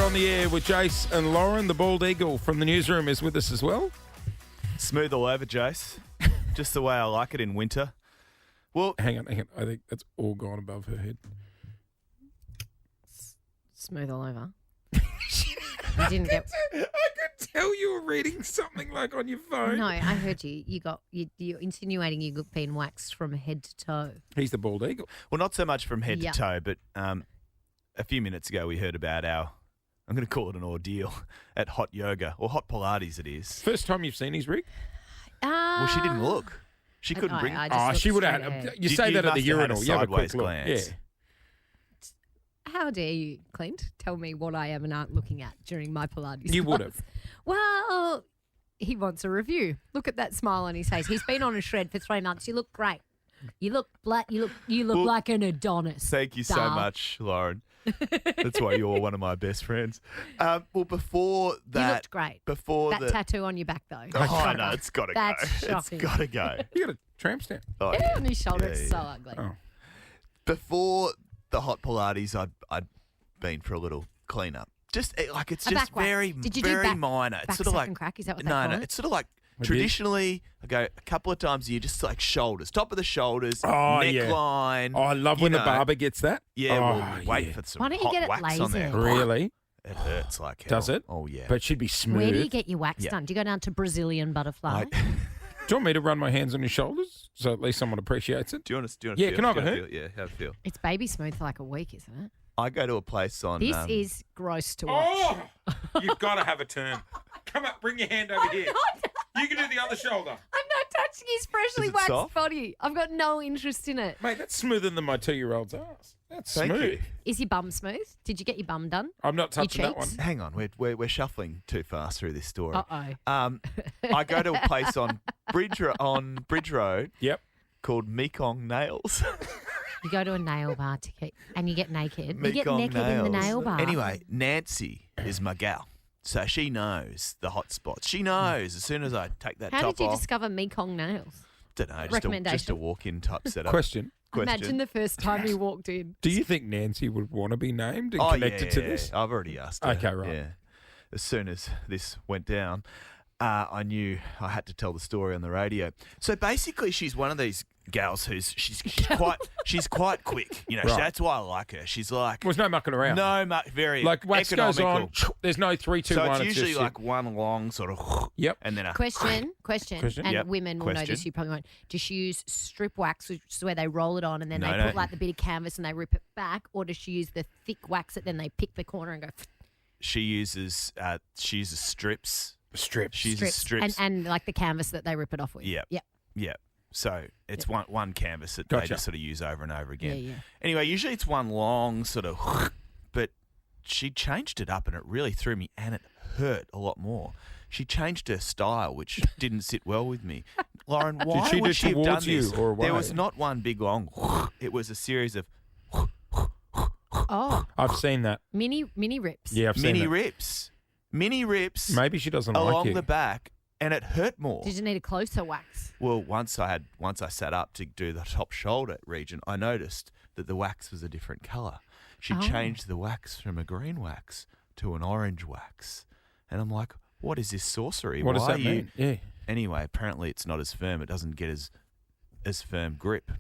on the air with Jace and Lauren. The bald eagle from the newsroom is with us as well. Smooth all over, Jace. Just the way I like it in winter. Well, Hang on. I think that's all gone above her head. Smooth all over. I didn't get. I could tell you were reading something like on your phone. No, I heard you. You're insinuating you've been waxed from head to toe. He's the bald eagle. well, not so much from head Yeah. to toe, but a few minutes ago we heard about I'm going to call it an ordeal at hot yoga, or hot Pilates it is. First time you've seen his rig? Well, she didn't look. She couldn't bring... I just looked she would straight have. ahead. You say that at the must have had a urinal. You have a quick sideways look. glance. Yeah. How dare you, Clint, tell me what I am and aren't looking at during my Pilates You would class? have. Well, he wants a review. Look at that smile on his face. He's been on a shred for 3 months. You look great. You look black. You look Well, like an Adonis. Thank you so Darl. much, Lauren. That's why you're one of my best friends. Well, before that... You looked great. Before That the... tattoo on your back, though. Oh, no, it's got to go. That's shocking. It's got to go. You got a tramp stamp. Oh, Yeah, on his shoulder. Yeah, It's yeah. so ugly. Oh. Before the hot Pilates, I'd been for a little clean up. Just like it's A just back wax. very, Did you do very back- minor. It's back sort of like second crack? Is that what they no, call no. it? It's sort of like Maybe. traditionally. I go a couple of times a year, just like shoulders, top of the shoulders, Oh, yeah. neckline. Oh, I love you when the know. barber gets that. Yeah, Oh, well, wait yeah. for some Why don't you hot get it wax on there. laser? Really? It hurts like hell. Does it? Oh yeah. But she'd be smooth. Where do you get your wax Yeah. done? Do you go down to Brazilian butterfly? Do you want me to run my hands on your shoulders so at least someone appreciates it? do you want to? Yeah, feel, can I have do a you hurt? wanna feel? Yeah, have a feel. It's baby smooth for like a week, isn't it? I go to a place on. This is gross to watch. You've got to have a turn. Come up, bring your hand over here. You can do the other shoulder. I'm not touching his freshly Is it waxed soft? body. I've got no interest in it. Mate, that's smoother than my 2-year-old's ass. That's Thank smooth. you. Is your bum smooth? Did you get your bum done? I'm not touching that cheeks? one. Hang on, we're shuffling too fast through this story. Uh-oh. I go to a place on Bridge Road Yep. called Mekong Nails. You go to a nail bar to get, and you get naked. You get Mekong naked in the Nails. nail bar. Anyway, Nancy is my gal. So she knows the hot spots. She knows as soon as I take that How top did you off. discover Mekong nails? Don't know, just Recommendation? a walk-in type setup. Question. Imagine the first time you walked in. Do you think Nancy would want to be named and Oh, connected to yeah, this? I've already asked her. Okay, right. Yeah. As soon as this went down, I knew I had to tell the story on the radio. So basically, she's one of these gals who's she's quite quick. You know, Right. that's why I like her. She's like There's no mucking around. no, very Like wax goes economical. on, there's no 3, 2, So 1. it's usually just like one long sort of Yep. and then a Question. And Yep. women will know Question. this, you probably won't. Does she use strip wax, which is where they roll it on and then No, they no. put like the bit of canvas and they rip it back? Or does she use the thick wax that then they pick the corner and go she uses strips. strips. She uses strips. And like the canvas that they rip it off with? Yep. Yep. Yeah. So it's one canvas that Gotcha. they just sort of use over and over again. Yeah, yeah. Anyway, usually it's one long sort of, but she changed it up and it really threw me and it hurt a lot more. She changed her style, which didn't sit well with me. Lauren, why she would do she have done towards you this? or There away? was not one big long. It was a series of Oh, I've seen that. mini rips. Yeah, I've seen mini that. rips. Mini rips Maybe she doesn't like along you. the back, and it hurt more. Did you need a closer wax? Well, once I sat up to do the top shoulder region, I noticed that the wax was a different colour. She Oh. changed the wax from a green wax to an orange wax, and I'm like, "What is this sorcery? What does Why that are you-" mean? Yeah. Anyway, apparently it's not as firm. It doesn't get as firm grip,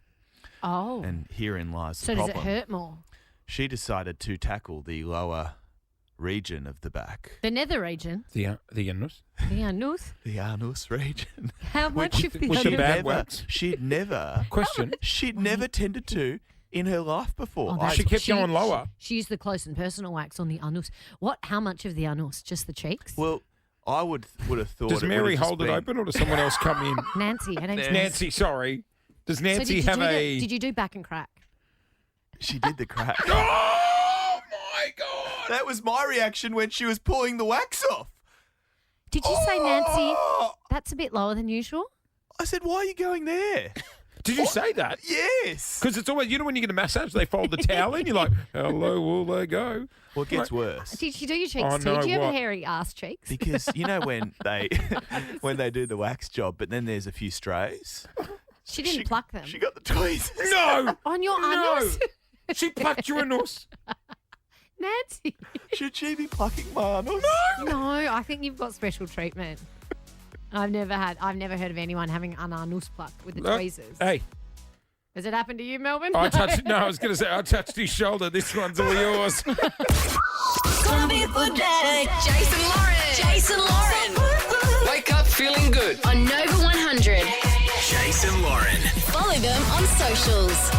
Oh. and herein lies So the does problem. it hurt more? She decided to tackle the lower region of the back, The nether region? The anus. The anus? the anus region. How much of the was she anus? bad wax? She'd never Question. she'd never tended to in her life before. Oh, I- that's- She kept going lower. She used the close and personal wax on the anus. What? How much of the anus? Just the cheeks? well, I would have thought. Does it Mary would've just hold it been- open or does someone else come in? Nancy. Her name's Nancy, sorry. Does So Nancy have a... Did you do back and crack? She did the crack. Oh, my God. That was my reaction when she was pulling the wax off. Did you say, Nancy, Oh! that's a bit lower than usual? I said, "Why are you going there?" Did you say that? Yes. Because it's always, you know, when you get a massage, they fold the towel in. You're like, hello, will they go? Well, it gets worse Did she do your cheeks Oh, too? no, Do you have what? hairy ass cheeks? because you know when they do the wax job, but then there's a few strays. She didn't pluck them. She got the tweezers. No. On your No. anus? She plucked your anus. Nancy. Should she be plucking my anus? No, I think you've got special treatment. I've never heard of anyone having an anus pluck with the tweezers. Hey, Has it happened to you, Melbourne? I touched. No, I was going to say I touched his shoulder. This one's all yours. Zombie for Day. Jason Lauren. Wake up feeling good. On Nova 100. Jason Lauren. Follow them on socials.